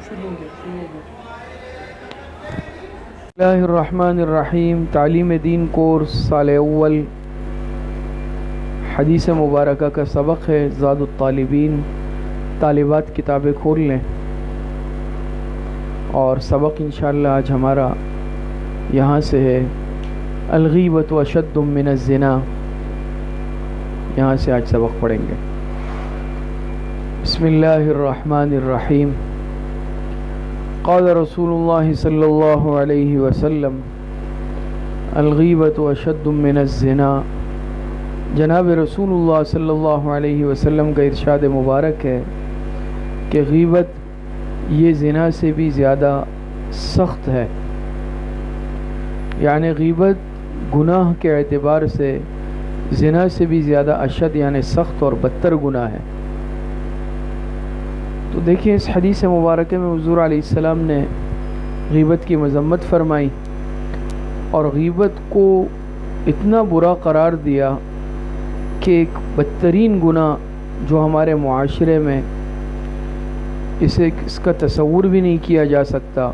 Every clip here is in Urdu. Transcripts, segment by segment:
بسم اللہ الرحمن الرحیم۔ تعلیم دین کورس سال اول، حدیث مبارکہ کا سبق ہے زاد الطالبین۔ طالبات کتابیں کھول لیں اور سبق انشاءاللہ آج ہمارا یہاں سے ہے الغیبۃ اشد من الزنا۔ یہاں سے آج سبق پڑھیں گے۔ بسم اللہ الرحمن الرحیم۔ قال رسول اللہ صلی اللہ علیہ وسلم الغیبۃ اشد من الزنا۔ جناب رسول اللہ صلی اللہ علیہ وسلم کا ارشاد مبارک ہے کہ غیبت یہ زنا سے بھی زیادہ سخت ہے، یعنی غیبت گناہ کے اعتبار سے زنا سے بھی زیادہ اشد یعنی سخت اور بدتر گناہ ہے۔ تو دیکھیں اس حدیث مبارکہ میں حضور علیہ السلام نے غیبت کی مذمت فرمائی اور غیبت کو اتنا برا قرار دیا کہ ایک بدترین گناہ جو ہمارے معاشرے میں اس کا تصور بھی نہیں کیا جا سکتا،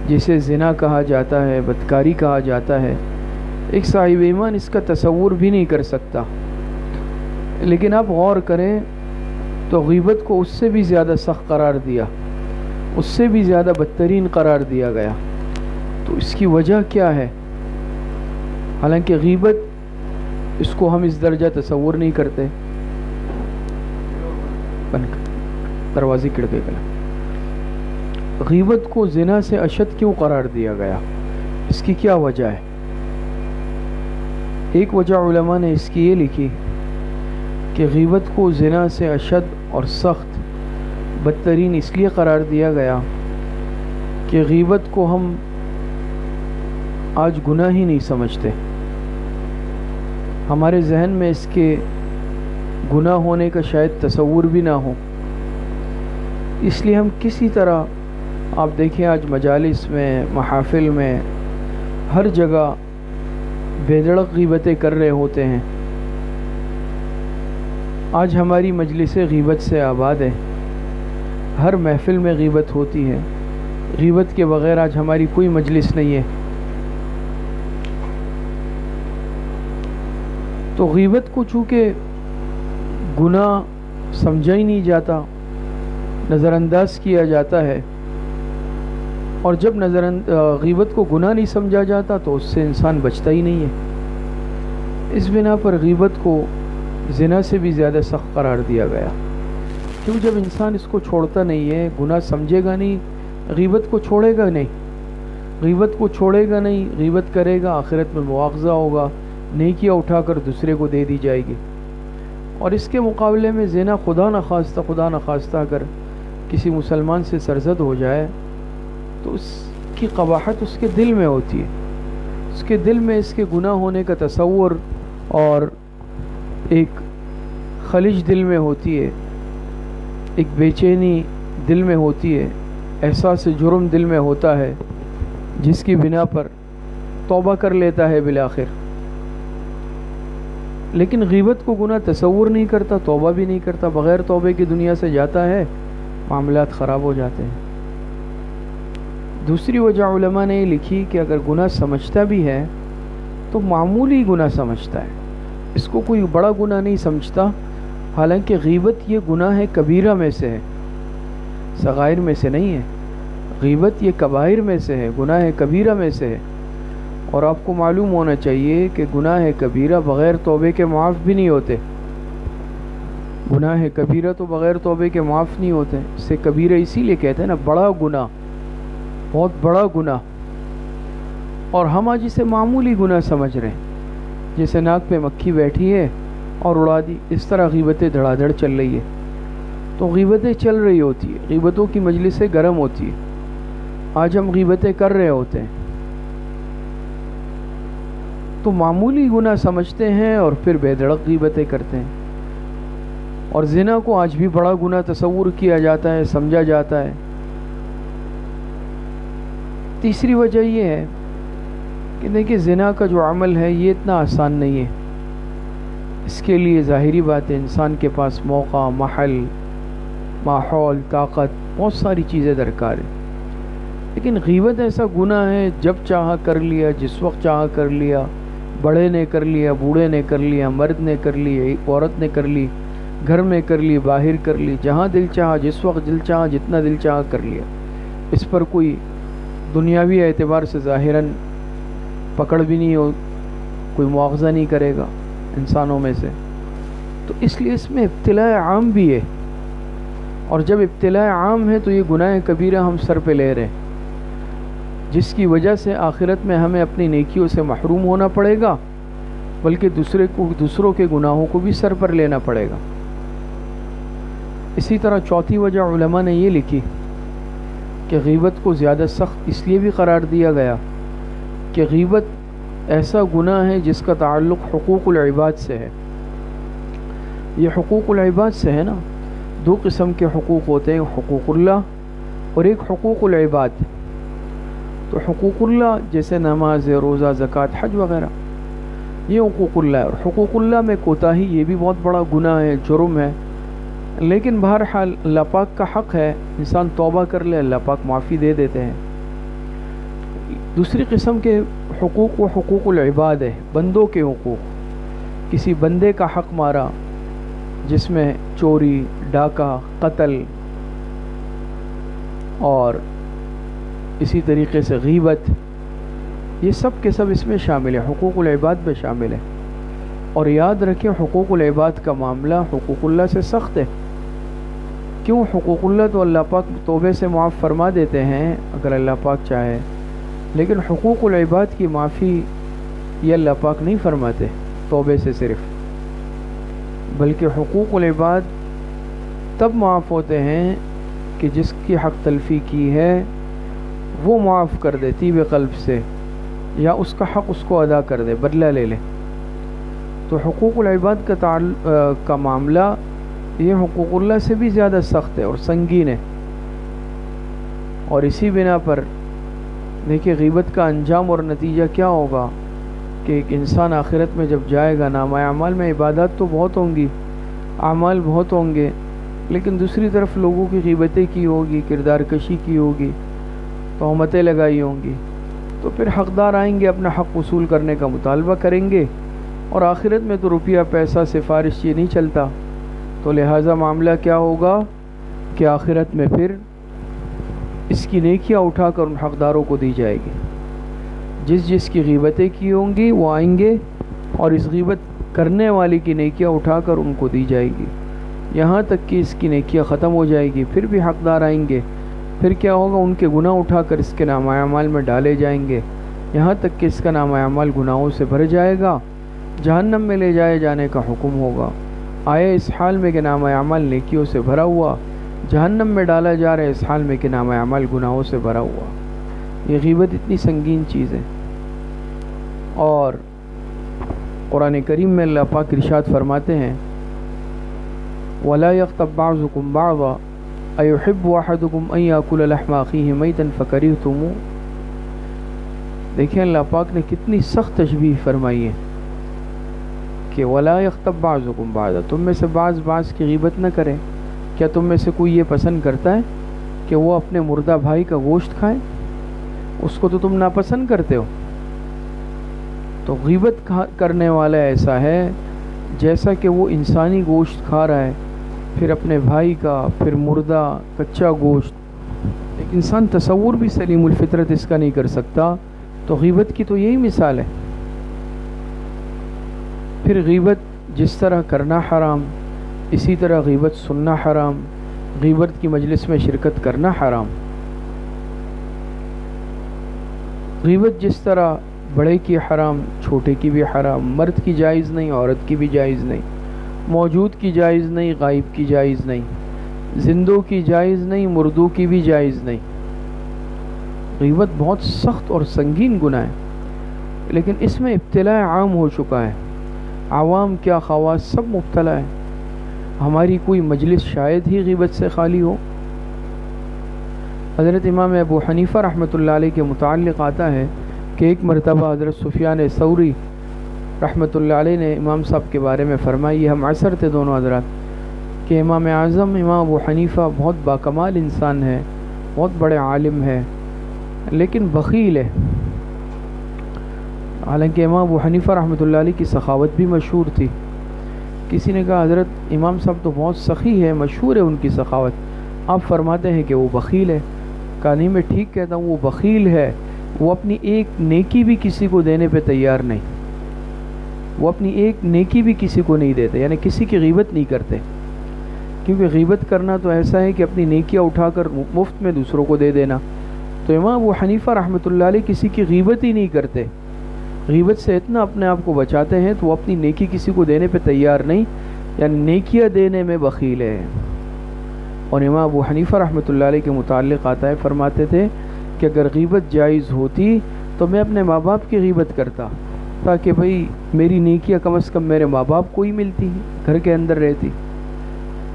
جسے زنا کہا جاتا ہے، بدکاری کہا جاتا ہے، ایک صاحب ایمان اس کا تصور بھی نہیں کر سکتا۔ لیکن آپ غور کریں تو غیبت کو اس سے بھی زیادہ سخت قرار دیا، اس سے بھی زیادہ بدترین قرار دیا گیا۔ تو اس کی وجہ کیا ہے؟ حالانکہ غیبت اس کو ہم اس درجہ تصور نہیں کرتے۔ دروازے کھڑکے گلا۔ غیبت کو زنا سے اشد کیوں قرار دیا گیا؟ اس کی کیا وجہ ہے؟ ایک وجہ علماء نے اس کی یہ لکھی کہ غیبت کو زنا سے اشد اور سخت بدترین اس لیے قرار دیا گیا کہ غیبت کو ہم آج گناہ ہی نہیں سمجھتے، ہمارے ذہن میں اس کے گناہ ہونے کا شاید تصور بھی نہ ہو، اس لیے ہم کسی طرح آپ دیکھیں آج مجالس میں، محافل میں، ہر جگہ بے دھڑک غیبتیں کر رہے ہوتے ہیں۔ آج ہماری مجلسیں غیبت سے آباد ہیں، ہر محفل میں غیبت ہوتی ہے، غیبت کے بغیر آج ہماری کوئی مجلس نہیں ہے۔ تو غیبت کو چونکہ گناہ سمجھا ہی نہیں جاتا، نظر انداز کیا جاتا ہے، اور جب غیبت کو گناہ نہیں سمجھا جاتا تو اس سے انسان بچتا ہی نہیں ہے۔ اس بنا پر غیبت کو زنا سے بھی زیادہ سخت قرار دیا گیا، کیوں جب انسان اس کو چھوڑتا نہیں ہے، گناہ سمجھے گا نہیں، غیبت کو چھوڑے گا نہیں، غیبت کو چھوڑے گا نہیں، غیبت کرے گا، آخرت میں مواخذہ ہوگا، نیکیاں اٹھا کر دوسرے کو دے دی جائے گی۔ اور اس کے مقابلے میں زنا خدا نخواستہ اگر کسی مسلمان سے سرزد ہو جائے تو اس کی قباحت اس کے دل میں ہوتی ہے، اس کے دل میں اس کے گناہ ہونے کا تصور اور ایک خلج دل میں ہوتی ہے، ایک بے چینی دل میں ہوتی ہے، احساس جرم دل میں ہوتا ہے، جس کی بنا پر توبہ کر لیتا ہے بالآخر۔ لیکن غیبت کو گناہ تصور نہیں کرتا، توبہ بھی نہیں کرتا، بغیر توبے کی دنیا سے جاتا ہے، معاملات خراب ہو جاتے ہیں۔ دوسری وجہ علماء نے یہ لکھی کہ اگر گناہ سمجھتا بھی ہے تو معمولی گناہ سمجھتا ہے، اس کو کوئی بڑا گناہ نہیں سمجھتا، حالانکہ غیبت یہ گناہ ہے کبیرہ میں سے ہے، صغائر میں سے نہیں ہے، غیبت یہ کبائر میں سے ہے، گناہ کبیرہ میں سے ہے۔ اور آپ کو معلوم ہونا چاہیے کہ گناہ کبیرہ بغیر توبے کے معاف بھی نہیں ہوتے، گناہ کبیرہ تو بغیر توبے کے معاف نہیں ہوتے، اس سے کبیرہ اسی لیے کہتے ہیں نا، بڑا گناہ، بہت بڑا گناہ۔ اور ہم آج اسے معمولی گناہ سمجھ رہے ہیں، جیسے ناک پہ مکھی بیٹھی ہے اور اڑا دی، اس طرح غیبتیں دھڑا دھڑ چل رہی ہے۔ تو غیبتیں چل رہی ہوتی ہے، غیبتوں کی مجلسیں گرم ہوتی ہے، آج ہم غیبتیں کر رہے ہوتے ہیں، تو معمولی گناہ سمجھتے ہیں اور پھر بے دھڑک غیبتیں کرتے ہیں۔ اور زنا کو آج بھی بڑا گناہ تصور کیا جاتا ہے، سمجھا جاتا ہے۔ تیسری وجہ یہ ہے کہ دیکھیں زنا کا جو عمل ہے یہ اتنا آسان نہیں ہے، اس کے لیے ظاہری بات ہے انسان کے پاس موقع، محل، ماحول، طاقت، بہت ساری چیزیں درکار ہیں. لیکن غیبت ایسا گناہ ہے جب چاہا کر لیا، جس وقت چاہا کر لیا، بڑے نے کر لیا، بوڑھے نے کر لیا، مرد نے کر لیا، ایک عورت نے کر لی، گھر میں کر لی، باہر کر لی، جہاں دل چاہا، جس وقت دل چاہا، جتنا دل چاہا کر لیا. اس پر کوئی دنیاوی اعتبار سے ظاہراً پکڑ بھی نہیں ہو، کوئی مواخذہ نہیں کرے گا انسانوں میں سے. تو اس لیے اس میں ابتلاء عام بھی ہے، اور جب ابتلاء عام ہے تو یہ گناہ کبیرہ ہم سر پہ لے رہے ہیں، جس کی وجہ سے آخرت میں ہمیں اپنی نیکیوں سے محروم ہونا پڑے گا، بلکہ دوسروں کے گناہوں کو بھی سر پر لینا پڑے گا. اسی طرح چوتھی وجہ علماء نے یہ لکھی کہ غیبت کو زیادہ سخت اس لیے بھی قرار دیا گیا کہ غیبت ایسا گناہ ہے جس کا تعلق حقوق العباد سے ہے. یہ حقوق العباد سے ہے نا. دو قسم کے حقوق ہوتے ہیں، حقوق اللہ اور ایک حقوق العباد. تو حقوق اللہ جیسے نماز، روزہ، زکوٰۃ، حج وغیرہ، یہ حقوق اللہ ہے. اور حقوق اللہ میں کوتاہی یہ بھی بہت بڑا گناہ ہے، جرم ہے. لیکن بہرحال اللہ پاک کا حق ہے، انسان توبہ کر لے اللہ پاک معافی دے دیتے ہیں. دوسری قسم کے حقوق و حقوق العباد ہے، بندوں کے حقوق. کسی بندے کا حق مارا، جس میں چوری، ڈاکہ، قتل اور اسی طریقے سے غیبت، یہ سب کے سب اس میں شامل ہے، حقوق العباد میں شامل ہے. اور یاد رکھیں حقوق العباد کا معاملہ حقوق اللہ سے سخت ہے. کیوں؟ حقوق اللہ تو اللہ پاک توبے سے معاف فرما دیتے ہیں اگر اللہ پاک چاہے، لیکن حقوق العباد کی معافی یہ اللہ پاک نہیں فرماتے توبے سے صرف، بلکہ حقوق العباد تب معاف ہوتے ہیں کہ جس کی حق تلفی کی ہے وہ معاف کر دے طیب قلب سے، یا اس کا حق اس کو ادا کر دے، بدلہ لے لے. تو حقوق العباد کا معاملہ یہ حقوق اللہ سے بھی زیادہ سخت ہے اور سنگین ہے. اور اسی بنا پر دیکھیے غیبت کا انجام اور نتیجہ کیا ہوگا کہ ایک انسان آخرت میں جب جائے گا، نامہ اعمال میں عبادات تو بہت ہوں گی، اعمال بہت ہوں گے، لیکن دوسری طرف لوگوں کی غیبتیں کی ہوگی، کردار کشی کی ہوگی، تہمتیں لگائی ہوں گی. تو پھر حقدار آئیں گے، اپنا حق وصول کرنے کا مطالبہ کریں گے. اور آخرت میں تو روپیہ پیسہ سفارش یہ نہیں چلتا. تو لہٰذا معاملہ کیا ہوگا کہ آخرت میں پھر اس کی نیکیاں اٹھا کر ان حقداروں کو دی جائے گی. جس کی غیبتیں کی ہوں گی وہ آئیں گے اور اس غیبت کرنے والی کی نیکیاں اٹھا کر ان کو دی جائے گی، یہاں تک کہ اس کی نیکیاں ختم ہو جائے گی. پھر بھی حقدار آئیں گے، پھر کیا ہوگا، ان کے گناہ اٹھا کر اس کے نامہ اعمال میں ڈالے جائیں گے، یہاں تک کہ اس کا نامہ اعمال گناہوں سے بھر جائے گا. جہنم میں لے جائے جانے کا حکم ہوگا. آئے اس حال میں کہ نامہ اعمال نیکیوں سے بھرا ہوا، جہنم میں ڈالا جا رہا ہے اس حال میں کہ نامہ اعمال گناہوں سے بھرا ہوا. یہ غیبت اتنی سنگین چیز ہے. اور قرآن کریم میں اللہ پاک ارشاد فرماتے ہیں وَلَا يَغْتَبْ بَعْضُكُمْ بَعْضًا أَيُحِبُّ أَحَدُكُمْ أَن يَأْكُلَ لَحْمَ أَخِيهِ مَيْتًا فَكَرِهْتُمُوهُ. دیکھیں اللہ پاک نے کتنی سخت تشبیہ فرمائی ہے کہ وَلَا يَغْتَبْ بَعْضُكُمْ بَعْضًا، تم میں سے بعض کی غیبت نہ کریں. کیا تم میں سے کوئی یہ پسند کرتا ہے کہ وہ اپنے مردہ بھائی کا گوشت کھائے؟ اس کو تو تم ناپسند کرتے ہو. تو غیبت کرنے والا ایسا ہے جیسا کہ وہ انسانی گوشت کھا رہا ہے، پھر اپنے بھائی کا، پھر مردہ کچا گوشت. ایک انسان تصور بھی سلیم الفطرت اس کا نہیں کر سکتا. تو غیبت کی تو یہی مثال ہے. پھر غیبت جس طرح کرنا حرام، اسی طرح غیبت سننا حرام، غیبت کی مجلس میں شرکت کرنا حرام. غیبت جس طرح بڑے کی حرام، چھوٹے کی بھی حرام، مرد کی جائز نہیں، عورت کی بھی جائز نہیں، موجود کی جائز نہیں، غائب کی جائز نہیں، زندوں کی جائز نہیں، مردوں کی بھی جائز نہیں. غیبت بہت سخت اور سنگین گناہ ہے، لیکن اس میں ابتلاء عام ہو چکا ہے. عوام کیا خواص سب مبتلا ہے. ہماری کوئی مجلس شاید ہی غیبت سے خالی ہو. حضرت امام ابو حنیفہ رحمۃ اللہ علیہ کے متعلق آتا ہے کہ ایک مرتبہ حضرت سفیان ثوری رحمۃ اللہ علیہ نے امام صاحب کے بارے میں فرمائی، ہم عصر تھے دونوں حضرات، کہ کہ امام اعظم امام ابو حنیفہ بہت باکمال انسان ہے، بہت بڑے عالم ہے، لیکن بخیل ہے۔ حالانکہ امام ابو حنیفہ رحمۃ اللہ علیہ کی سخاوت بھی مشہور تھی۔ کسی نے کہا حضرت امام صاحب تو بہت سخی ہے، مشہور ہے ان کی سخاوت، آپ فرماتے ہیں کہ وہ بخیل ہے۔ کہا نہیں، میں ٹھیک کہتا ہوں، وہ بخیل ہے، وہ اپنی ایک نیکی بھی کسی کو دینے پہ تیار نہیں، وہ اپنی ایک نیکی بھی کسی کو نہیں دیتے، یعنی کسی کی غیبت نہیں کرتے، کیونکہ غیبت کرنا تو ایسا ہے کہ اپنی نیکیاں اٹھا کر مفت میں دوسروں کو دے دینا۔ تو امام ابو حنیفہ رحمۃ اللہ علیہ کسی کی غیبت ہی نہیں کرتے، غیبت سے اتنا اپنے آپ کو بچاتے ہیں، تو وہ اپنی نیکی کسی کو دینے پہ تیار نہیں، یعنی نیکیاں دینے میں بخیل ہے۔ اور امام ابو حنیفہ رحمۃ اللہ علیہ کے متعلق آتا ہے، فرماتے تھے کہ اگر غیبت جائز ہوتی تو میں اپنے ماں باپ کی غیبت کرتا، تاکہ بھئی میری نیکیاں کم از کم میرے ماں باپ کو ہی ملتی، گھر کے اندر رہتی۔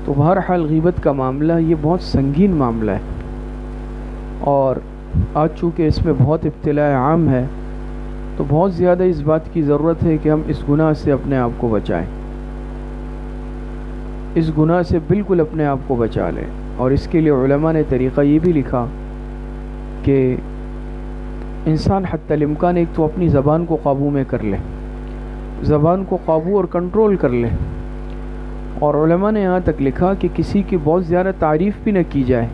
تو بہرحال غیبت کا معاملہ یہ بہت سنگین معاملہ ہے، اور آج چونکہ اس میں بہت ابتلاء عام ہے، تو بہت زیادہ اس بات کی ضرورت ہے کہ ہم اس گناہ سے اپنے آپ کو بچائیں، اس گناہ سے بالکل اپنے آپ کو بچا لیں۔ اور اس کے لیے علماء نے طریقہ یہ بھی لکھا کہ انسان حتی الامکان ایک تو اپنی زبان کو قابو میں کر لے، زبان کو قابو اور کنٹرول کر لے، اور علماء نے یہاں تک لکھا کہ کسی کی بہت زیادہ تعریف بھی نہ کی جائے،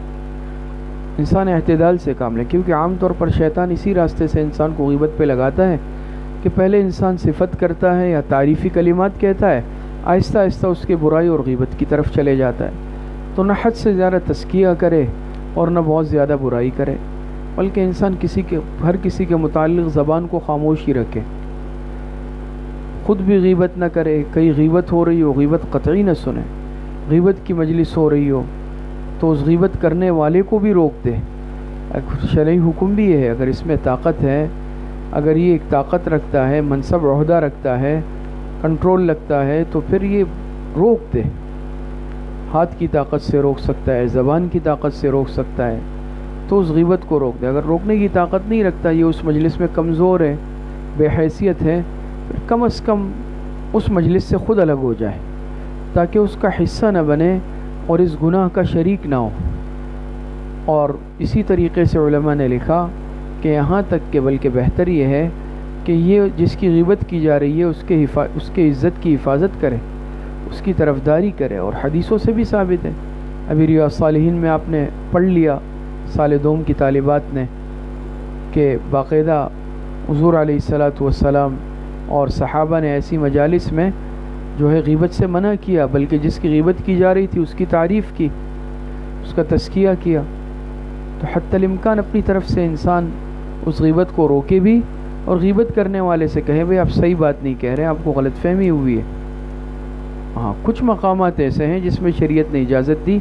انسان اعتدال سے کام لے، کیونکہ عام طور پر شیطان اسی راستے سے انسان کو غیبت پہ لگاتا ہے کہ پہلے انسان صفت کرتا ہے یا تعریفی کلمات کہتا ہے، آہستہ آہستہ اس کے برائی اور غیبت کی طرف چلے جاتا ہے۔ تو نہ حد سے زیادہ تزکیہ کرے اور نہ بہت زیادہ برائی کرے، بلکہ انسان ہر کسی کے متعلق زبان کو خاموش ہی رکھے، خود بھی غیبت نہ کرے، کہیں غیبت ہو رہی ہو غیبت قطعی نہ سنے، غیبت کی مجلس ہو رہی ہو تو اس غیبت کرنے والے کو بھی روک دے۔ شرعی حکم بھی یہ ہے، اگر اس میں طاقت ہے، اگر یہ ایک طاقت رکھتا ہے، منصب عہدہ رکھتا ہے، کنٹرول رکھتا ہے، تو پھر یہ روک دے، ہاتھ کی طاقت سے روک سکتا ہے، زبان کی طاقت سے روک سکتا ہے، تو اس غیبت کو روک دے۔ اگر روکنے کی طاقت نہیں رکھتا، یہ اس مجلس میں کمزور ہے، بے حیثیت ہے، پھر کم از کم اس مجلس سے خود الگ ہو جائے، تاکہ اس کا حصہ نہ بنے اور اس گناہ کا شریک نہ ہو۔ اور اسی طریقے سے علماء نے لکھا کہ یہاں تک کہ بلکہ بہتر یہ ہے کہ یہ جس کی غیبت کی جا رہی ہے اس کے عزت کی حفاظت کرے، اس کی طرفداری کرے، اور حدیثوں سے بھی ثابت ہے۔ ابھی ریاض الصالحین میں آپ نے پڑھ لیا سال دوم کی طالبات نے کہ باقاعدہ حضور علیہ الصلاۃ والسلام اور صحابہ نے ایسی مجالس میں جو ہے غیبت سے منع کیا، بلکہ جس کی غیبت کی جا رہی تھی اس کی تعریف کی، اس کا تزکیہ کیا۔ تو حتی الامکان اپنی طرف سے انسان اس غیبت کو روکے بھی، اور غیبت کرنے والے سے کہے بھئی آپ صحیح بات نہیں کہہ رہے، آپ کو غلط فہمی ہوئی ہے۔ ہاں، کچھ مقامات ایسے ہیں جس میں شریعت نے اجازت دی،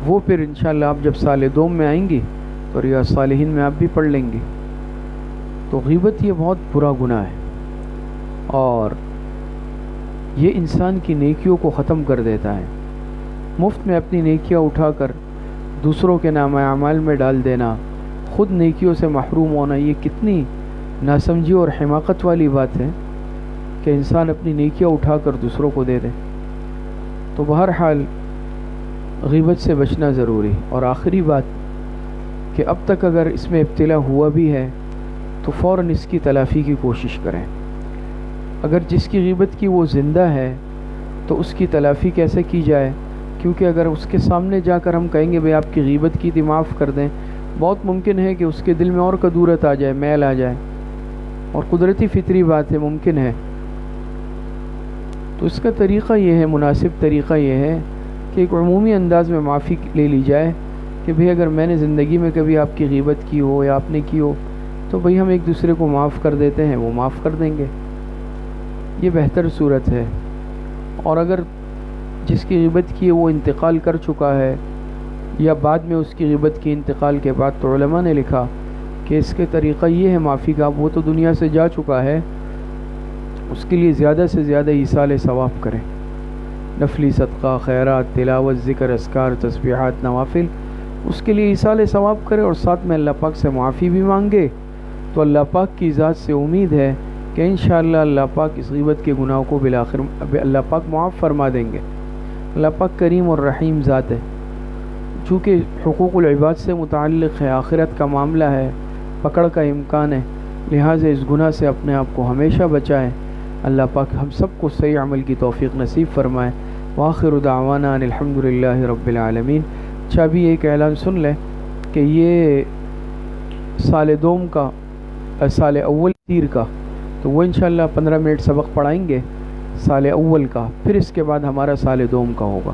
وہ پھر انشاءاللہ آپ جب سال دوم میں آئیں گی تو ریاض الصالحین میں آپ بھی پڑھ لیں گے۔ تو غیبت یہ بہت برا گناہ ہے، اور یہ انسان کی نیکیوں کو ختم کر دیتا ہے۔ مفت میں اپنی نیکیاں اٹھا کر دوسروں کے نام اعمال میں ڈال دینا، خود نیکیوں سے محروم ہونا، یہ کتنی ناسمجھی اور حماقت والی بات ہے کہ انسان اپنی نیکیاں اٹھا کر دوسروں کو دے دے۔ تو بہرحال غیبت سے بچنا ضروری۔ اور آخری بات کہ اب تک اگر اس میں ابتلا ہوا بھی ہے تو فوراً اس کی تلافی کی کوشش کریں۔ اگر جس کی غیبت کی وہ زندہ ہے تو اس کی تلافی کیسے کی جائے؟ کیونکہ اگر اس کے سامنے جا کر ہم کہیں گے بھئی آپ کی غیبت کی تھی معاف کر دیں، بہت ممکن ہے کہ اس کے دل میں اور کدورت آ جائے، میل آ جائے، اور قدرتی فطری بات ہے، ممکن ہے۔ تو اس کا طریقہ یہ ہے، مناسب طریقہ یہ ہے کہ ایک عمومی انداز میں معافی لے لی جائے کہ بھئی اگر میں نے زندگی میں کبھی آپ کی غیبت کی ہو یا آپ نے کی ہو تو بھئی ہم ایک دوسرے کو معاف کر دیتے ہیں، وہ معاف کر دیں گے، یہ بہتر صورت ہے۔ اور اگر جس کی غیبت کی ہے وہ انتقال کر چکا ہے یا بعد میں اس کی غیبت کی انتقال کے بعد، تو علماء نے لکھا کہ اس کے طریقہ یہ ہے معافی کا، وہ تو دنیا سے جا چکا ہے، اس کے لیے زیادہ سے زیادہ ایصال ثواب کریں، نفلی صدقہ، خیرات، تلاوت، ذکر، اذکار، تسبیحات، نوافل، اس کے لیے ایصال ثواب کرے، اور ساتھ میں اللہ پاک سے معافی بھی مانگے۔ تو اللہ پاک کی ذات سے امید ہے کہ انشاءاللہ اللہ پاک اس غیبت کے گناہوں کو بالآخر اللہ پاک معاف فرما دیں گے۔ اللہ پاک کریم اور رحیم ذات ہے، چونکہ حقوق العباد سے متعلق ہے، آخرت کا معاملہ ہے، پکڑ کا امکان ہے، لہٰذا اس گناہ سے اپنے آپ کو ہمیشہ بچائیں۔ اللہ پاک ہم سب کو صحیح عمل کی توفیق نصیب فرمائے۔ وآخر دعوانا ان الحمدللہ رب العالمین۔ اچھا ابھی ایک اعلان سن لیں کہ یہ سال دوم کا سال اول تیر کا، تو وہ انشاءاللہ 15 منٹ سبق پڑھائیں گے سال اول کا، پھر اس کے بعد ہمارا سال دوم کا ہوگا۔